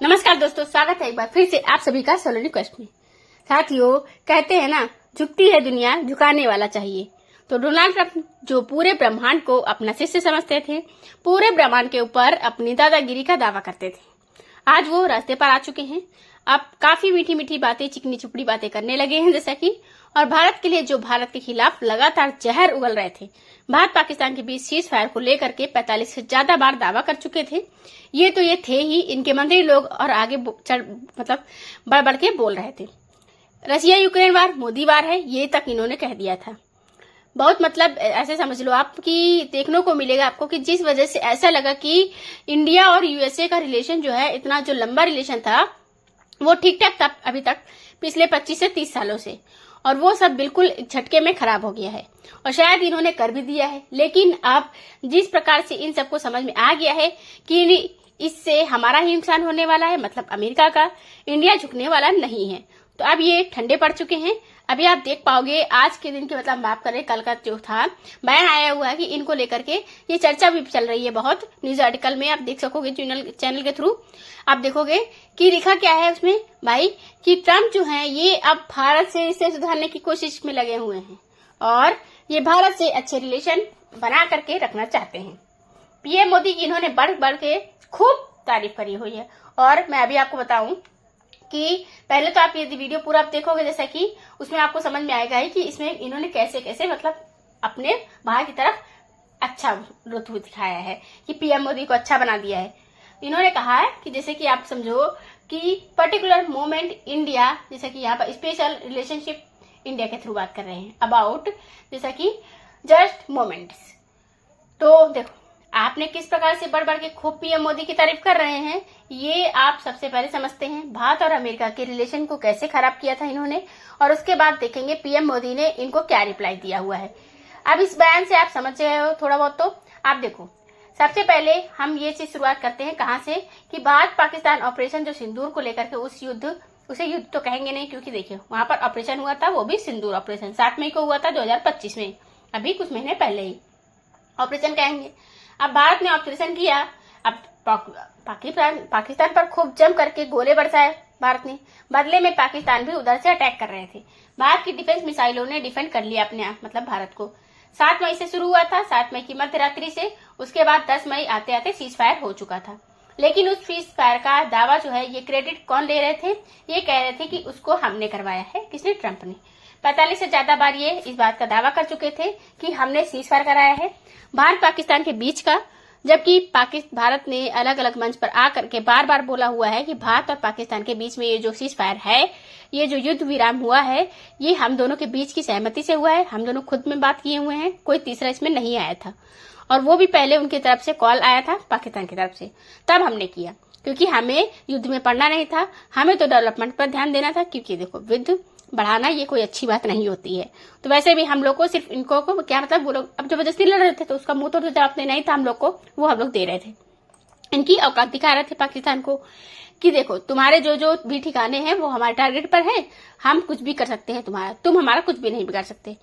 नमस्कार दोस्तों, स्वागत है एक बार फिर से आप सभी का सोलर क्वेस्ट में। साथियों, कहते हैं ना, झुकती है दुनिया, झुकाने वाला चाहिए। तो डोनाल्ड ट्रंप जो पूरे ब्रह्मांड को अपना शिष्य समझते थे, पूरे ब्रह्मांड के ऊपर अपनी दादागिरी का दावा करते थे, आज वो रास्ते पर आ चुके हैं। अब काफी मीठी मीठी बातें, चिकनी चुपड़ी बातें करने लगे हैं, जैसा कि और भारत के लिए जो भारत के खिलाफ लगातार जहर उगल रहे थे, भारत पाकिस्तान के बीच सीज फायर को लेकर के 45 से ज्यादा बार दावा कर चुके थे। ये थे ही, इनके मंत्री लोग और आगे बढ़ बढ़ के बोल रहे थे। रशिया यूक्रेन वार मोदी वार है, ये तक इन्होंने कह दिया था। बहुत ऐसे समझ लो आप कि देखने को मिलेगा आपको कि जिस वजह से ऐसा लगा कि इंडिया और यूएसए का रिलेशन जो है, इतना जो लंबा रिलेशन था, वो ठीक ठाक था अभी तक पिछले 25 से 30 सालों से, और वो सब बिल्कुल झटके में खराब हो गया है और शायद इन्होंने कर भी दिया है। लेकिन अब जिस प्रकार से इन सबको समझ में आ गया है कि इससे हमारा ही नुकसान होने वाला है, मतलब अमेरिका का, इंडिया झुकने वाला नहीं है, तो अब ये ठंडे पड़ चुके हैं। अभी आप देख पाओगे आज के दिन के, मतलब माफ करें, कल का जो था बयान आया हुआ है कि इनको लेकर के ये चर्चा भी चल रही है बहुत। न्यूज आर्टिकल में आप देख सकोगे, चैनल के थ्रू आप देखोगे कि लिखा क्या है उसमें भाई, कि ट्रम्प जो है ये अब भारत से इसे सुधारने की कोशिश में लगे हुए हैं और ये भारत से अच्छे रिलेशन बना करके रखना चाहते हैं। पीएम मोदी की इन्होंने बढ़ बढ़ के खूब तारीफ करी हुई है। और मैं अभी आपको बताऊं कि पहले तो आप ये वीडियो पूरा आप देखोगे, जैसा कि उसमें आपको समझ में आएगा ही कि इसमें इन्होंने कैसे कैसे अपने भाई की तरफ अच्छा रुतबा दिखाया है कि पीएम मोदी को अच्छा बना दिया है। इन्होंने कहा है कि जैसे कि आप समझो कि पर्टिकुलर मोमेंट इंडिया, जैसे कि यहाँ पर स्पेशल रिलेशनशिप इंडिया के थ्रू बात कर रहे हैं अबाउट, जैसा कि जस्ट मोमेंट्स। तो देखो, आपने किस प्रकार से बढ़ बढ़ के खूब पीएम मोदी की तारीफ कर रहे हैं, ये आप सबसे पहले समझते हैं भारत और अमेरिका के रिलेशन को कैसे खराब किया था इन्होंने, और उसके बाद देखेंगे पीएम मोदी ने इनको क्या रिप्लाई दिया हुआ है। अब इस बयान से आप समझ रहे हो थोड़ा बहुत, तो आप देखो, सबसे पहले हम ये चीज शुरुआत करते हैं कहां से, कि भारत पाकिस्तान ऑपरेशन जो सिंदूर को लेकर के उसे युद्ध तो कहेंगे नहीं, क्योंकि देखिए वहां पर ऑपरेशन हुआ था, वो भी सिंदूर ऑपरेशन 7 मई को हुआ था 2025 में, अभी कुछ महीने पहले ही ऑपरेशन कहेंगे। अब भारत ने ऑपरेशन किया, अब पाकिस्तान पर खूब जम करके गोले बरसाए भारत ने, बदले में पाकिस्तान भी उधर से अटैक कर रहे थे। भारत की डिफेंस मिसाइलों ने डिफेंड कर लिया अपने आप, मतलब भारत को। 7 मई से शुरू हुआ था, 7 मई की मध्य रात्रि से, उसके बाद 10 मई आते आते सीज फायर हो चुका था। लेकिन उस सीज फायर का दावा जो है, ये क्रेडिट कौन ले रहे थे, ये कह रहे थे कि उसको हमने करवाया है। किसने? ट्रंप ने। 45 से ज्यादा बार ये इस बात का दावा कर चुके थे कि हमने सीज फायर कराया है भारत पाकिस्तान के बीच का, जबकि भारत ने अलग अलग मंच पर आकर के बार बार बोला हुआ है कि भारत और पाकिस्तान के बीच में ये जो सीज फायर है, ये जो युद्ध विराम हुआ है, ये हम दोनों के बीच की सहमति से हुआ है, हम दोनों खुद में बात किए हुए हैं, कोई तीसरा इसमें नहीं आया था। और वो भी पहले उनकी तरफ से कॉल आया था पाकिस्तान की तरफ से, तब हमने किया, क्योंकि हमें युद्ध में पड़ना नहीं था, हमें तो डेवलपमेंट पर ध्यान देना था। क्योंकि देखो, युद्ध बढ़ाना ये कोई अच्छी बात नहीं होती है। तो वैसे भी हम लोग को सिर्फ इनको को क्या, मतलब वो लोग अब जबरदस्ती लड़ रहे थे, तो उसका मुंह तो जवाब देना ही था हम लोग को, वो हम लोग दे रहे थे। इनकी औकात दिखा रहे थे पाकिस्तान को कि देखो, तुम्हारे जो भी ठिकाने हैं वो हमारे टारगेट पर है, हम कुछ भी कर सकते हैं तुम्हारा, तुम हमारा कुछ भी नहीं बिगाड़ सकते।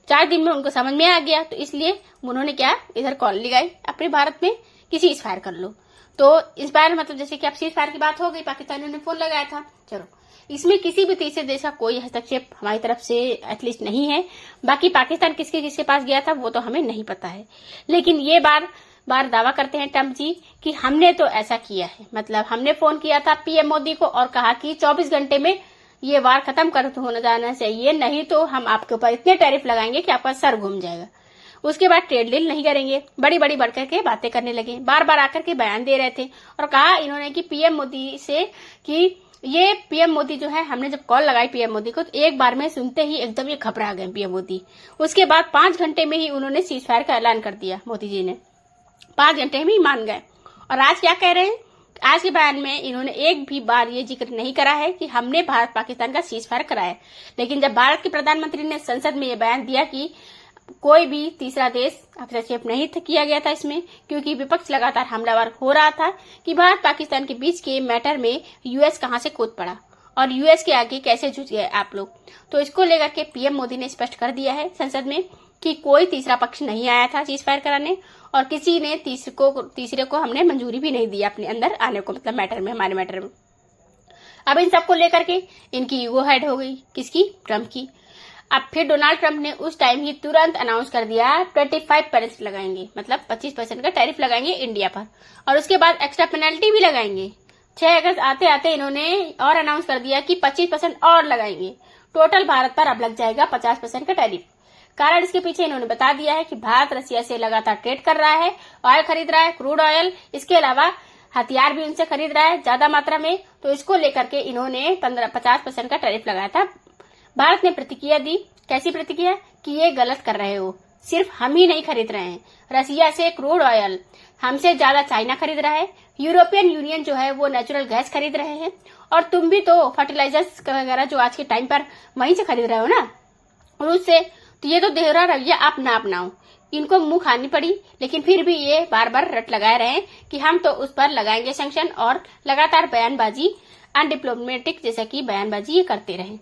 4 दिन में उनको समझ में आ गया, तो इसलिए उन्होंने क्या, इधर कॉल लगाई अपने भारत में कि सीज फायर कर लो। तो इस बार मतलब जैसे कि अब सीज फायर की बात हो गई, पाकिस्तानियों ने फोन लगाया था। चलो, इसमें किसी भी तीसरे देश का कोई हस्तक्षेप हमारी तरफ से एटलीस्ट नहीं है। बाकी पाकिस्तान किसके किसके पास गया था वो तो हमें नहीं पता है, लेकिन ये बार दावा करते हैं ट्रंप जी कि हमने तो ऐसा किया है, मतलब हमने फोन किया था पीएम मोदी को और कहा कि 24 घंटे में ये वार खत्म कर होने जाना चाहिए, नहीं तो हम आपके ऊपर इतने टैरिफ लगाएंगे कि आपका सर घूम जाएगा। उसके बाद ट्रेड डील नहीं करेंगे, बड़ी बड़ी बढ़कर के बातें करने लगे, बार बार आकर के बयान दे रहे थे और कहा इन्होंने कि पीएम मोदी से कि ये पीएम मोदी जो है, हमने जब कॉल लगाई पीएम मोदी को, तो एक बार में सुनते ही एकदम ये घबरा गए पीएम मोदी। उसके बाद 5 घंटे में ही उन्होंने सीज फायर का ऐलान कर दिया, मोदी जी ने 5 घंटे में ही मान गए। और आज क्या कह रहे हैं, आज के बयान में इन्होंने एक भी बार ये जिक्र नहीं करा है कि हमने भारत पाकिस्तान का सीज फायर कराया। लेकिन जब भारत के प्रधानमंत्री ने संसद में ये बयान दिया कि कोई भी तीसरा देश हस्तक्षेप नहीं किया गया था इसमें, क्योंकि विपक्ष लगातार हमलावर हो रहा था कि भारत पाकिस्तान के बीच के मैटर में यूएस कहां से कूद पड़ा और यूएस के आगे कैसे जुट गए आप लोग। तो इसको लेकर के पीएम मोदी ने स्पष्ट कर दिया है संसद में कि कोई तीसरा पक्ष नहीं आया था सीज फायर कराने, और किसी ने तीसरे को हमने मंजूरी भी नहीं दी अपने अंदर आने को, मतलब मैटर में, हमारे मैटर में। अब इन सबको लेकर के इनकी ईगो हाइट हो गई, किसकी? ट्रम्प की। अब फिर डोनाल्ड ट्रम्प ने उस टाइम ही तुरंत अनाउंस कर दिया 25% लगाएंगे, मतलब 25% का टैरिफ लगाएंगे इंडिया पर, और उसके बाद एक्स्ट्रा पेनल्टी भी लगाएंगे। 6 अगस्त आते आते इन्होंने और अनाउंस कर दिया कि 25% और लगाएंगे। टोटल भारत पर अब लग जाएगा 50% का टैरिफ। कारण इसके पीछे इन्होंने बता दिया है कि भारत रसिया से लगातार ट्रेड कर रहा है, ऑयल खरीद रहा है, क्रूड ऑयल, इसके अलावा हथियार भी उनसे खरीद रहा है ज्यादा मात्रा में। तो इसको लेकर के इन्होंने 50% का टैरिफ लगाया था। भारत ने प्रतिक्रिया दी। कैसी प्रतिक्रिया? कि ये गलत कर रहे हो, सिर्फ हम ही नहीं खरीद रहे हैं रसिया से क्रूड ऑयल, हमसे ज्यादा चाइना खरीद रहा है, यूरोपियन यूनियन जो है वो नेचुरल गैस खरीद रहे हैं, और तुम भी तो फर्टिलाइजर्स वगैरह जो आज के टाइम पर वहीं से खरीद रहे हो ना, रूस से। तो ये तो दोहरा रवैया आप ना अपनाओ। इनको मुंह खानी पड़ी, लेकिन फिर भी ये बार बार रट लगाए रहे कि हम तो उस पर लगाएंगे सैंक्शन, और लगातार बयानबाजी, अनडिप्लोमेटिक जैसा कि बयानबाजी ये करते रहे।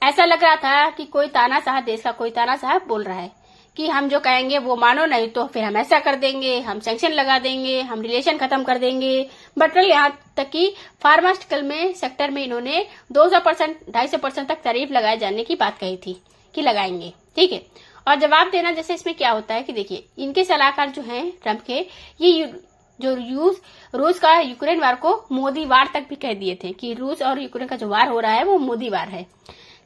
ऐसा लग रहा था कि कोई तानाशाह, देश का कोई तानाशाह बोल रहा है कि हम जो कहेंगे वो मानो, नहीं तो फिर हम ऐसा कर देंगे, हम सैंक्शन लगा देंगे, हम रिलेशन खत्म कर देंगे। बटरल यहाँ तक कि फार्मास्यूटिकल में सेक्टर में इन्होंने 200%, 250% तक टैरिफ लगाए जाने की बात कही थी कि लगाएंगे, ठीक है। और जवाब देना जैसे इसमें क्या होता है कि देखिए, इनके सलाहकार जो हैं ट्रम्प के, ये जो रूस का यूक्रेन वार को मोदी वार तक भी कह दिए थे कि रूस और यूक्रेन का जो वार हो रहा है वो मोदी वार है,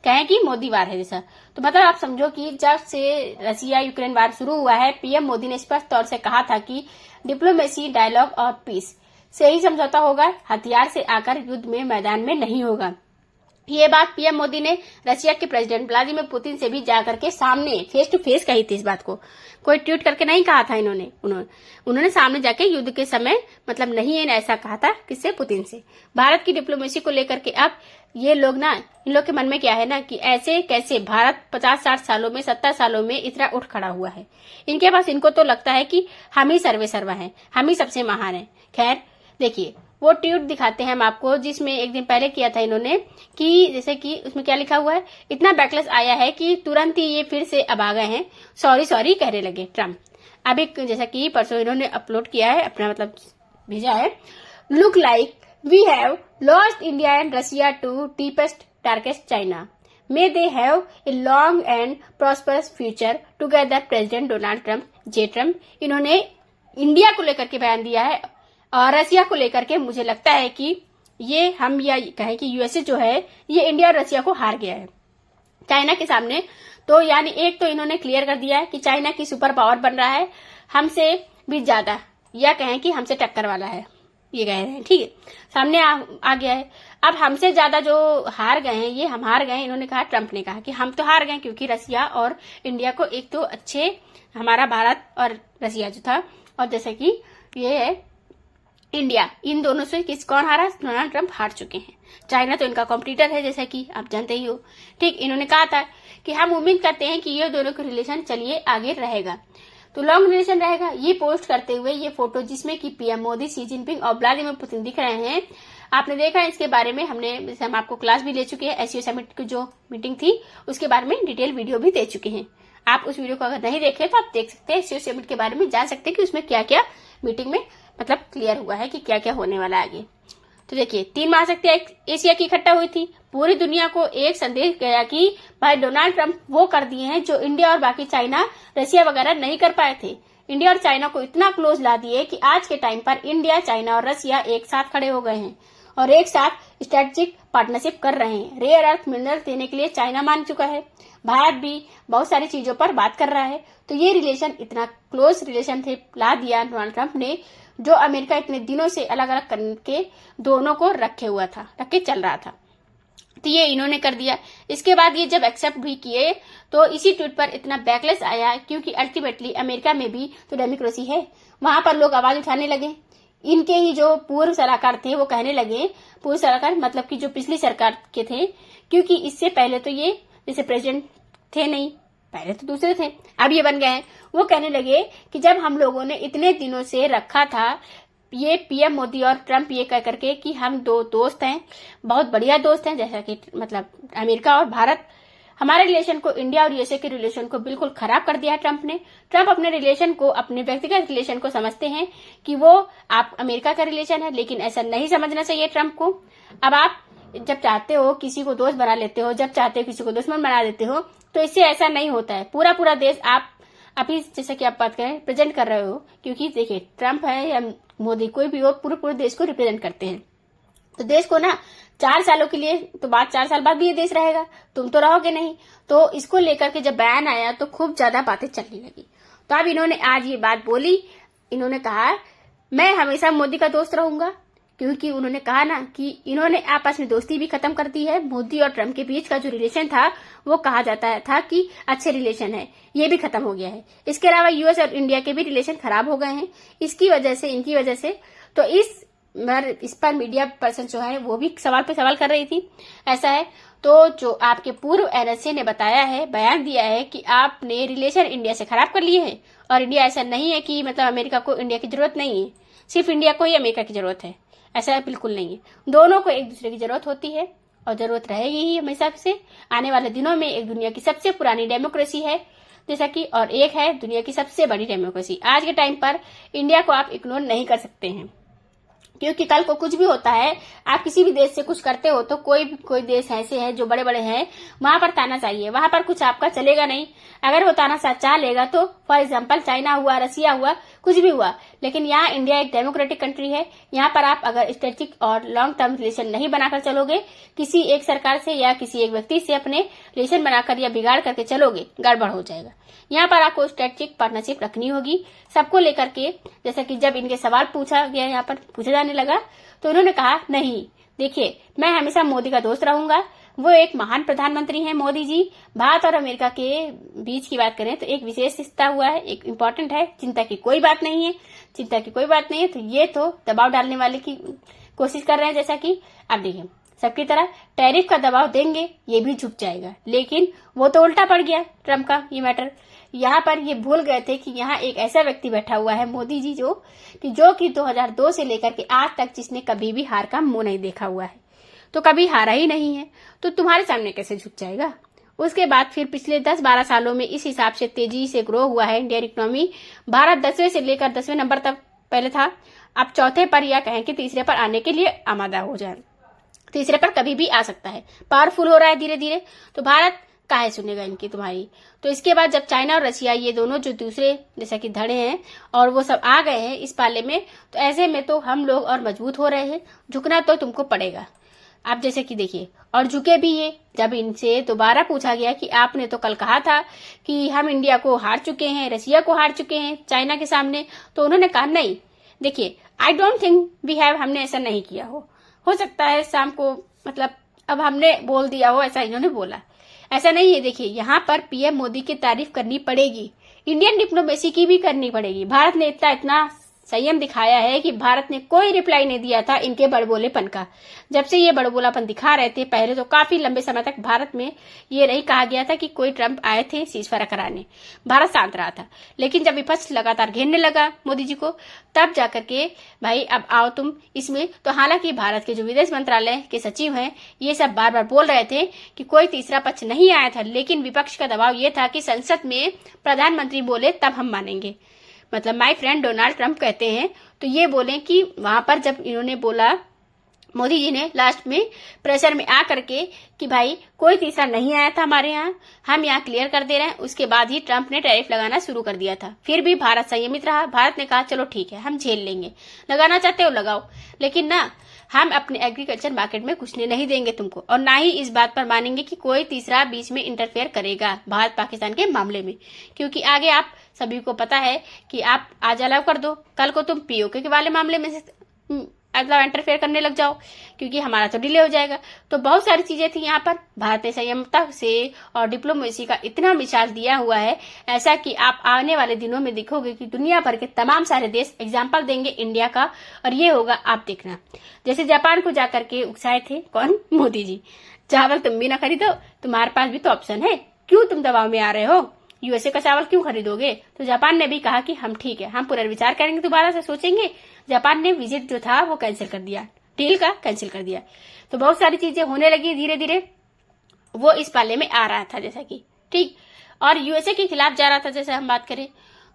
कहें कि मोदी वार है जैसा। तो मतलब आप समझो कि जब से रसिया यूक्रेन वार शुरू हुआ है, पीएम मोदी ने स्पष्ट तौर से कहा था कि डिप्लोमेसी, डायलॉग और पीस से ही समझौता होगा, हथियार से आकर युद्ध में मैदान में नहीं होगा। ये बात पीएम मोदी ने रशिया के प्रेसिडेंट व्लादिमीर पुतिन से भी जाकर के सामने फेस टू फेस कही थी। इस बात को कोई ट्वीट करके नहीं कहा था उन्होंने सामने जाके युद्ध के समय, मतलब नहीं है ऐसा कहा था, किससे? पुतिन से। भारत की डिप्लोमेसी को लेकर के अब ये लोग ना, इन लोग के मन में क्या है ना कि ऐसे कैसे भारत 50-60 सालों में, 70 सालों में इतना उठ खड़ा हुआ है। इनके पास, इनको तो लगता है कि हम ही सर्वे सर्वा हैं, हम ही सबसे महान हैं। खैर देखिए, वो ट्वीट दिखाते हैं हम आपको, जिसमें एक दिन पहले किया था इन्होंने, कि जैसे कि उसमें क्या लिखा हुआ है, इतना बैकलेस आया है कि तुरंत ही ये फिर से अब आ गए हैं, सॉरी कहने लगे ट्रम्प। अब एक जैसा कि परसों इन्होंने अपलोड किया है अपना, मतलब भेजा है, look like we have lost India and Russia to deepest darkest China, may they have a long and prosperous future together, president Donald Trump, J Trump. इन्होंने इंडिया को लेकर के बयान दिया है, और रसिया को लेकर के मुझे लगता है कि ये हम या कहें कि यूएसए जो है ये इंडिया और रसिया को हार गया है चाइना के सामने। तो यानी एक तो इन्होंने क्लियर कर दिया है कि चाइना की सुपर पावर बन रहा है, हमसे भी ज्यादा, या कहें कि हमसे टक्कर वाला है, ये कह रहे हैं, ठीक है, सामने आ गया है। अब हमसे ज्यादा जो हार गए हैं, ये हम हार गए, इन्होंने कहा, ट्रम्प ने कहा कि हम तो हार गए, क्योंकि रसिया और इंडिया को एक तो अच्छे, हमारा भारत और रसिया जो था, और जैसे कि ये है इंडिया, इन दोनों से कौन हारा? डोनाल्ड ट्रम्प हार चुके हैं। चाइना तो इनका कॉम्पिटिटर है, जैसा कि आप जानते ही हो, ठीक। इन्होंने कहा था कि हम उम्मीद करते हैं कि ये दोनों का रिलेशन चलिए आगे रहेगा, तो लॉन्ग रिलेशन रहेगा। ये पोस्ट करते हुए ये फोटो, जिसमें कि पीएम मोदी, शी जिनपिंग और व्लादिमीर पुतिन दिख रहे हैं, आपने देखा है। इसके बारे में हम आपको क्लास भी ले चुके हैं, एससीओ समिट की जो मीटिंग थी उसके बारे में डिटेल वीडियो भी दे चुके हैं। आप उस वीडियो को अगर नहीं देखे तो आप देख सकते हैं, एससीओ समिट के बारे में जान सकते हैं कि उसमें क्या क्या मीटिंग में मतलब क्लियर हुआ है कि क्या क्या होने वाला है आगे। तो देखिए, 3 महाशक्तियां एशिया की इकट्ठा हुई थी, पूरी दुनिया को एक संदेश गया कि भाई डोनाल्ड ट्रम्प वो कर दिए हैं जो इंडिया और बाकी चाइना, रसिया वगैरह नहीं कर पाए थे। इंडिया और चाइना को इतना क्लोज ला दिए कि आज के टाइम पर इंडिया, चाइना और रसिया एक साथ खड़े हो गए हैं और एक साथ स्ट्रेटेजिक पार्टनरशिप कर रहे हैं। रेयर अर्थ मिनरल देने के लिए चाइना मान चुका है, भारत भी बहुत सारी चीजों पर बात कर रहा है। तो ये रिलेशन, इतना क्लोज रिलेशनशिप ला दिया डोनाल्ड ट्रम्प ने, जो अमेरिका इतने दिनों से अलग अलग करके दोनों को रख के चल रहा था। तो ये इन्होंने कर दिया। इसके बाद ये जब एक्सेप्ट भी किए तो इसी ट्वीट पर इतना बैकलेस आया, क्योंकि अल्टीमेटली अमेरिका में भी तो डेमोक्रेसी है, वहां पर लोग आवाज उठाने लगे। इनके ही जो पूर्व सलाहकार थे वो कहने लगे, पूर्व सलाहकार मतलब कि जो पिछली सरकार के थे, क्योंकि इससे पहले तो ये जैसे प्रेसिडेंट थे नहीं, पहले तो दूसरे थे, अब ये बन गए हैं। वो कहने लगे कि जब हम लोगों ने इतने दिनों से रखा था, ये पीएम मोदी और ट्रम्प ये कह करके कि हम 2 दोस्त हैं, बहुत बढ़िया दोस्त हैं, जैसा कि मतलब अमेरिका और भारत, हमारे रिलेशन को, इंडिया और यूएसए के रिलेशन को बिल्कुल खराब कर दिया है ट्रम्प ने। ट्रम्प अपने रिलेशन को, अपने व्यक्तिगत रिलेशन को समझते हैं कि वो आप अमेरिका का रिलेशन है, लेकिन ऐसा नहीं समझना चाहिए ट्रम्प को। अब आप जब चाहते हो किसी को दोस्त बना लेते हो, जब चाहते हो किसी को दुश्मन बना देते हो, तो इससे ऐसा नहीं होता है। पूरा पूरा देश आप अभी जैसे कि आप बात करें प्रेजेंट कर रहे हो, क्योंकि देखिए ट्रम्प है या मोदी कोई भी हो, पूरे पूरे देश को रिप्रेजेंट करते हैं। तो देश को ना 4 सालों के लिए, तो बाद 4 साल बाद भी ये देश रहेगा, तुम तो रहोगे नहीं। तो इसको लेकर के जब बयान आया तो खूब ज्यादा बातें चलने लगी। तो अब इन्होंने आज ये बात बोली, इन्होंने कहा मैं हमेशा मोदी का दोस्त रहूंगा, क्योंकि उन्होंने कहा ना कि इन्होंने आपस में दोस्ती भी खत्म कर दी है। मोदी और ट्रम्प के बीच का जो रिलेशन था वो कहा जाता था कि अच्छे रिलेशन है, ये भी खत्म हो गया है। इसके अलावा यूएस और इंडिया के भी रिलेशन खराब हो गए हैं इसकी वजह से, इनकी वजह से। तो इस पर मीडिया पर्सन जो है वो भी सवाल पे सवाल कर रही थी। ऐसा है तो जो आपके पूर्व एनएसए ने बताया है, बयान दिया है कि आपने रिलेशन इंडिया से खराब कर लिए हैं, और इंडिया ऐसा नहीं है कि मतलब अमेरिका को इंडिया की जरूरत नहीं है, सिर्फ इंडिया को ही अमेरिका की जरूरत है, ऐसा बिल्कुल नहीं है। दोनों को एक दूसरे की जरूरत होती है और जरूरत रहेगी ही हमेशा से। आने वाले दिनों में एक दुनिया की सबसे पुरानी डेमोक्रेसी है जैसा कि, और एक है दुनिया की सबसे बड़ी डेमोक्रेसी। आज के टाइम पर इंडिया को आप इग्नोर नहीं कर सकते हैं, क्योंकि कल को कुछ भी होता है, आप किसी भी देश से कुछ करते हो तो कोई देश ऐसे है जो बड़े बड़े हैं, वहां पर ताना चाहिए, वहां पर कुछ आपका चलेगा नहीं। अगर वो ताना चाह लेगा तो फॉर एग्जांपल चाइना हुआ, रसिया हुआ, कुछ भी हुआ। लेकिन यहाँ इंडिया एक डेमोक्रेटिक कंट्री है, यहाँ पर आप अगर स्ट्रेटेजिक और लॉन्ग टर्म रिलेशन नहीं बनाकर चलोगे, किसी एक सरकार से या किसी एक व्यक्ति से अपने रिलेशन बनाकर या बिगाड़ करके चलोगे, गड़बड़ हो जाएगा। यहाँ पर आपको स्ट्रेटेजिक पार्टनरशिप रखनी होगी सबको लेकर के। जैसा कि जब इनके सवाल पूछा गया, यहाँ पर पूछा जाने लगा, तो उन्होंने कहा नहीं, देखिए मैं हमेशा मोदी का दोस्त रहूंगा, वो एक महान प्रधानमंत्री हैं मोदी जी। भारत और अमेरिका के बीच की बात करें तो एक विशेष रिश्ता हुआ है, एक इम्पोर्टेंट है, चिंता की कोई बात नहीं है, चिंता की कोई बात नहीं है। तो ये तो दबाव डालने वाले की कोशिश कर रहे हैं, जैसा कि आप देखिए सबकी तरह टैरिफ का दबाव देंगे, ये भी झुक जाएगा। लेकिन वो तो उल्टा पड़ गया ट्रम्प का ये मैटर। यहाँ पर ये भूल गए थे कि यहाँ एक ऐसा व्यक्ति बैठा हुआ है मोदी जी, जो कि 2002 से लेकर के आज तक जिसने कभी भी हार का मुंह नहीं देखा हुआ है, तो कभी हारा ही नहीं है, तो तुम्हारे सामने कैसे झुक जाएगा। उसके बाद फिर पिछले 10-12 सालों में इस हिसाब से तेजी से ग्रो हुआ है इंडियन इकोनॉमी। भारत 10वें से लेकर 10वें नंबर तक पहले था, अब चौथे पर या कहें कि तीसरे पर आने के लिए आमादा हो जाए, तीसरे पर कभी भी आ सकता है, पावरफुल हो रहा है धीरे धीरे। तो भारत काहे सुनेगा इनकी तुम्हारी। तो इसके बाद जब चाइना और रशिया ये दोनों जो दूसरे जैसा कि धड़े हैं और वो सब आ गए हैं इस पाले में, तो ऐसे में तो हम लोग और मजबूत हो रहे हैं, झुकना तो तुमको पड़ेगा। आप जैसे कि देखिए, और झुके भी ये। जब इनसे दोबारा पूछा गया कि आपने तो कल कहा था कि हम इंडिया को हार चुके हैं, रशिया को हार चुके हैं चाइना के सामने, तो उन्होंने कहा नहीं, देखिए I don't think we have, हमने ऐसा नहीं किया हो सकता है शाम को मतलब अब हमने बोल दिया हो, ऐसा इन्होंने बोला। ऐसा नहीं है। देखिए यहाँ पर पीएम मोदी की तारीफ करनी पड़ेगी, इंडियन डिप्लोमेसी की भी करनी पड़ेगी। भारत ने इतना संयम दिखाया है कि भारत ने कोई रिप्लाई नहीं दिया था इनके बड़बोलेपन का। जब से ये बड़बोलापन दिखा रहे थे, पहले तो काफी लंबे समय तक भारत में ये नहीं कहा गया था कि कोई ट्रम्प आए थे सीजफायर कराने, भारत शांत रहा था। लेकिन जब विपक्ष लगातार घेरने लगा मोदी जी को, तब जाकर के भाई अब आओ तुम इसमें। तो हालांकि भारत के जो विदेश मंत्रालय के सचिव हैं ये सब बार बार बोल रहे थे कि कोई तीसरा पक्ष नहीं आया था, लेकिन विपक्ष का दबाव ये था कि संसद में प्रधानमंत्री बोले तब हम मानेंगे। मतलब माय फ्रेंड डोनाल्ड ट्रम्प कहते हैं, तो ये बोले कि वहां पर जब इन्होंने बोला, मोदी जी ने लास्ट में प्रेशर में आ करके कि भाई कोई तीसरा नहीं आया था हमारे यहाँ, हम यहाँ क्लियर कर दे रहे हैं, उसके बाद ही ट्रम्प ने टैरिफ लगाना शुरू कर दिया था। फिर भी भारत संयमित रहा, भारत ने कहा चलो ठीक है हम झेल लेंगे, लगाना चाहते हो लगाओ, लेकिन ना हम अपने एग्रीकल्चर मार्केट में घुसने नहीं देंगे तुमको, और ना ही इस बात पर मानेंगे कि कोई तीसरा बीच में इंटरफेयर करेगा भारत पाकिस्तान के मामले में। क्योंकि आगे आप सभी को पता है कि आप आज अलाउ कर दो, कल को तुम पीओके के वाले मामले में मतलब इंटरफेयर करने लग जाओ, क्योंकि हमारा तो डिले हो जाएगा। तो बहुत सारी चीजें थी यहाँ पर। भारत ने संयमता से और डिप्लोमेसी का इतना मिसाल दिया हुआ है, ऐसा कि आप आने वाले दिनों में देखोगे कि दुनिया भर के तमाम सारे देश एग्जाम्पल देंगे इंडिया का, और ये होगा आप देखना। जैसे जापान को जाकर के उकसाए थे कौन, मोदी जी, चावल तुम भी ना खरीदो, तुम्हारे पास भी तो ऑप्शन है, क्यों तुम दबाव में आ रहे हो, यूएसए का चावल क्यों खरीदोगे। तो जापान ने भी कहा कि हम ठीक है, हम पुनर्विचार करेंगे, दोबारा से सोचेंगे। जापान ने विजिट जो था वो कैंसिल कर दिया, डील का कैंसिल कर दिया। तो बहुत सारी चीजें होने लगी धीरे धीरे, वो इस पाले में आ रहा था जैसा कि ठीक, और यूएसए के खिलाफ जा रहा था जैसे हम बात करें।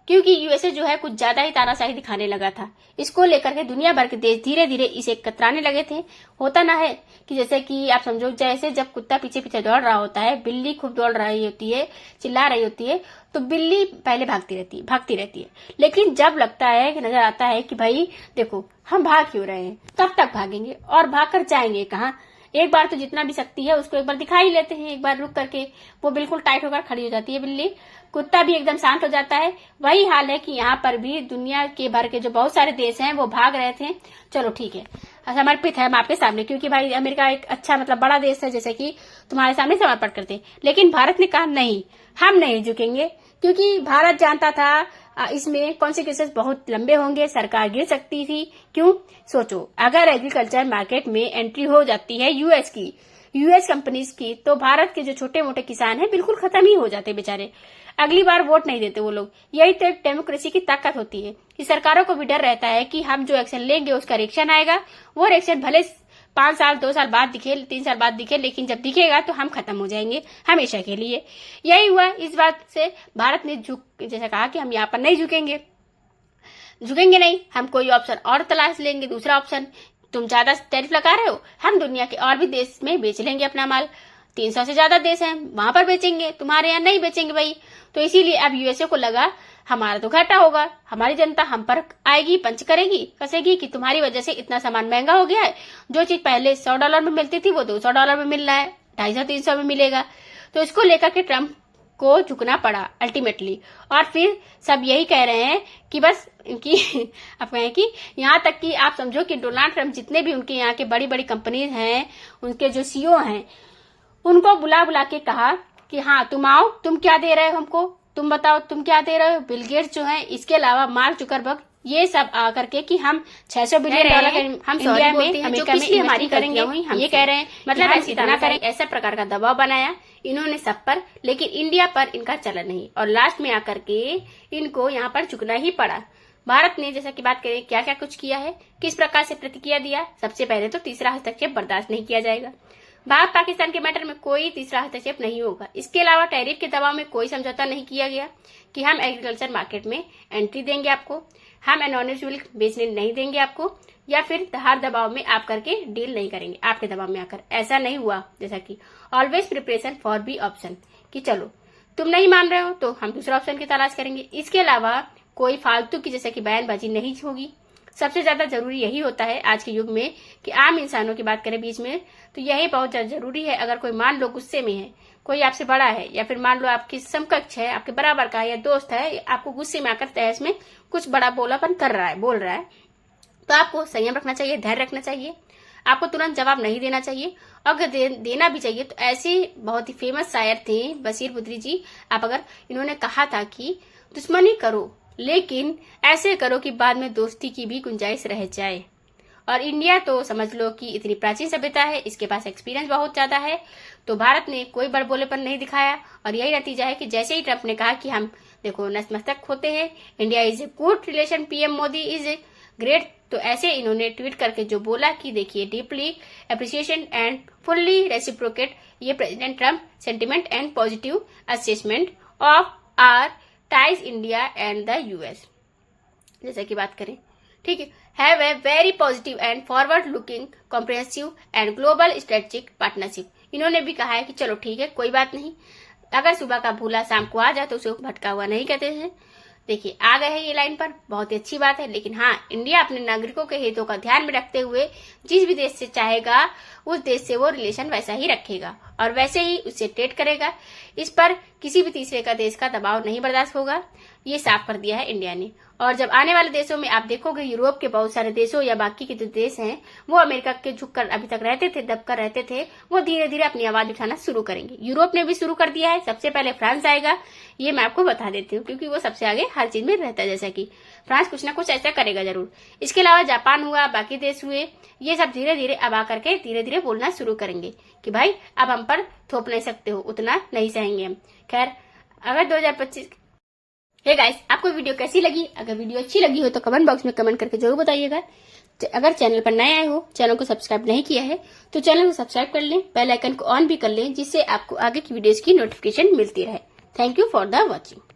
क्योंकि यूएसए जो है कुछ ज्यादा ही तानाशाही दिखाने लगा था। इसको लेकर के दुनिया भर के देश धीरे धीरे इसे कतराने लगे थे। होता ना है कि जैसे कि आप समझो, जैसे जब कुत्ता पीछे पीछे दौड़ रहा होता है, बिल्ली खूब दौड़ रही होती है, चिल्ला रही होती है, तो बिल्ली पहले भागती रहती है। लेकिन जब लगता है कि नजर आता है कि भाई देखो हम भाग क्यों रहे हैं, तब तक भागेंगे और भागकर जाएंगे कहाँ। एक बार तो जितना भी शक्ति है उसको एक बार दिखा ही लेते हैं, एक बार रुक करके वो बिल्कुल टाइट होकर खड़ी हो जाती है बिल्ली। कुत्ता भी एकदम शांत हो जाता है। वही हाल है कि यहाँ पर भी दुनिया के भर के जो बहुत सारे देश हैं वो भाग रहे थे। चलो ठीक है, समर्पित है हम आपके सामने, क्योंकि भाई अमेरिका एक अच्छा मतलब बड़ा देश है, जैसे कि तुम्हारे सामने समर्पण करते। लेकिन भारत ने कहा नहीं, हम नहीं झुकेंगे, क्योंकि भारत जानता था इसमें कॉन्सिक्वेंसेस बहुत लंबे होंगे, सरकार गिर सकती थी। क्यों? सोचो, अगर एग्रीकल्चर मार्केट में एंट्री हो जाती है यूएस कंपनीज की, तो भारत के जो छोटे मोटे किसान हैं बिल्कुल खत्म ही हो जाते बेचारे। अगली बार वोट नहीं देते वो लोग। यही तो डेमोक्रेसी की ताकत होती है कि सरकारों को भी डर रहता है कि हम जो एक्शन लेंगे उसका रिएक्शन आएगा। वो रिएक्शन भले 5 साल 2 साल बाद दिखे, 3 साल बाद दिखे, लेकिन जब दिखेगा तो हम खत्म हो जाएंगे हमेशा के लिए। यही हुआ। इस बात से भारत ने जैसा कहा कि हम यहाँ पर नहीं झुकेंगे नहीं, हम कोई ऑप्शन और तलाश लेंगे, दूसरा ऑप्शन। तुम ज्यादा टैरिफ लगा रहे हो, हम दुनिया के और भी देश में बेच लेंगे अपना माल। 300 से ज्यादा देश हैं, वहां पर बेचेंगे, तुम्हारे यहाँ नहीं बेचेंगे भाई। तो इसीलिए अब यूएसए को लगा हमारा तो घाटा होगा, हमारी जनता हम पर आएगी, पंच करेगी, कसेगी कि तुम्हारी वजह से इतना सामान महंगा हो गया है। जो चीज पहले $100 में मिलती थी वो $200 में मिल रहा है, 250-300 में मिलेगा। तो इसको लेकर के ट्रम्प को झुकना पड़ा अल्टीमेटली। और फिर सब यही कह रहे हैं कि बस इनकी आप कहें कि यहाँ तक कि आप समझो कि डोनाल्ड ट्रम्प जितने भी उनके यहाँ के बड़ी बड़ी कंपनीज हैं, उनके जो सीईओ हैं, उनको बुला के कहा कि हाँ तुम आओ, तुम क्या दे रहे हो हमको, तुम बताओ तुम क्या दे रहे हो। बिल गेट्स जो है, इसके अलावा मार्क जुकरबर्ग, ये सब आकर के कि हम $600 बिलियन हम इंडिया में अमेरिका में हमारी करेंगे, ये कह रहे हैं। मतलब ऐसी तरह करें, ऐसा प्रकार का दबाव बनाया इन्होंने सब पर, लेकिन इंडिया पर इनका चलन नहीं। और लास्ट में आकर के इनको यहाँ पर झुकना ही पड़ा। भारत ने जैसा कि बात करें क्या क्या कुछ किया है, किस प्रकार से प्रतिक्रिया दिया। सबसे पहले तो तीसरा हस्तक्षेप बर्दाश्त नहीं किया जाएगा। भारत पाकिस्तान के मैटर में कोई तीसरा हस्तक्षेप नहीं होगा। इसके अलावा टैरिफ के दबाव में कोई समझौता नहीं किया गया कि हम एग्रीकल्चर मार्केट में एंट्री देंगे आपको, हम एनॉनिमस मिल्क बेचने नहीं देंगे आपको, या फिर हर दबाव में आप करके डील नहीं करेंगे आपके दबाव में आकर। ऐसा नहीं हुआ। जैसा कि always preparation for B option, कि चलो तुम नहीं मान रहे हो तो हम दूसरा ऑप्शन की तलाश करेंगे। इसके अलावा कोई फालतू की जैसे कि बयानबाजी नहीं होगी। सबसे ज्यादा जरूरी यही होता है आज के युग में कि आम इंसानों की बात करें बीच में, तो यही बहुत ज्यादा जरूरी है। अगर कोई मान लो गुस्से में है, कोई आपसे बड़ा है, या फिर मान लो आपकी समकक्ष है, आपके बराबर का या दोस्त है, आपको गुस्से में आकर तहस में कुछ बड़ा बोलापन कर रहा है, बोल रहा है, तो आपको संयम रखना चाहिए, धैर्य रखना चाहिए। आपको तुरंत जवाब नहीं देना चाहिए। अगर देना भी चाहिए तो ऐसे बहुत ही फेमस शायर थे बशीर बुद्री जी। आप अगर इन्होंने कहा था कि दुश्मनी करो लेकिन ऐसे करो कि बाद में दोस्ती की भी गुंजाइश रह जाए। और इंडिया तो समझ लो कि इतनी प्राचीन सभ्यता है, इसके पास एक्सपीरियंस बहुत ज्यादा है। तो भारत ने कोई बड़बोलेपन नहीं दिखाया और यही नतीजा है कि जैसे ही ट्रंप ने कहा कि हम देखो नतमस्तक होते हैं, India is a good relation, PM Modi is a great, तो ऐसे इन्होंने ट्वीट करके जो बोला कि देखिए deeply appreciation and fully reciprocate ये president Trump sentiment and positive assessment of our ties India and the US. जैसे कि बात करें, ठीक है, have a very positive and forward looking comprehensive and global strategic partnership. इन्होंने भी कहा है कि चलो ठीक है, कोई बात नहीं, अगर सुबह का भूला शाम को आ जाए तो उसे भटका हुआ नहीं कहते हैं। देखिए आ गए हैं ये लाइन पर, बहुत ही अच्छी बात है। लेकिन हाँ, इंडिया अपने नागरिकों के हितों का ध्यान में रखते हुए जिस भी देश से चाहेगा उस देश से वो रिलेशन वैसा ही रखेगा और वैसे ही उससे ट्रेड करेगा। इस पर किसी भी तीसरे का देश का दबाव नहीं बर्दाश्त होगा, ये साफ कर दिया है इंडिया ने। और जब आने वाले देशों में आप देखोगे, यूरोप के बहुत सारे देशों या बाकी के जो देश हैं वो अमेरिका के झुककर अभी तक रहते थे, दबकर रहते थे, वो धीरे धीरे अपनी आवाज उठाना शुरू करेंगे। यूरोप ने भी शुरू कर दिया है, सबसे पहले फ्रांस आएगा, ये मैं आपको बता देती हूँ, क्योंकि वो सबसे आगे हर चीज में रहता है। जैसा कि फ्रांस कुछ ना कुछ ऐसा करेगा जरूर। इसके अलावा जापान हुआ, बाकी देश हुए, ये सब धीरे धीरे अब आकर के धीरे धीरे बोलना शुरू करेंगे कि भाई अब हम पर थोप नहीं सकते हो, उतना नहीं सहेंगे हम। खैर, अगर 2025 हे गाइस, आपको वीडियो कैसी लगी? अगर वीडियो अच्छी लगी हो तो कमेंट बॉक्स में कमेंट करके जरूर बताइएगा। अगर चैनल पर नए आए हो, चैनल को सब्सक्राइब नहीं किया है तो चैनल को सब्सक्राइब कर लें, बेल आइकन को ऑन भी कर लें, जिससे आपको आगे की वीडियोस की नोटिफिकेशन मिलती रहे। Thank you for the watching.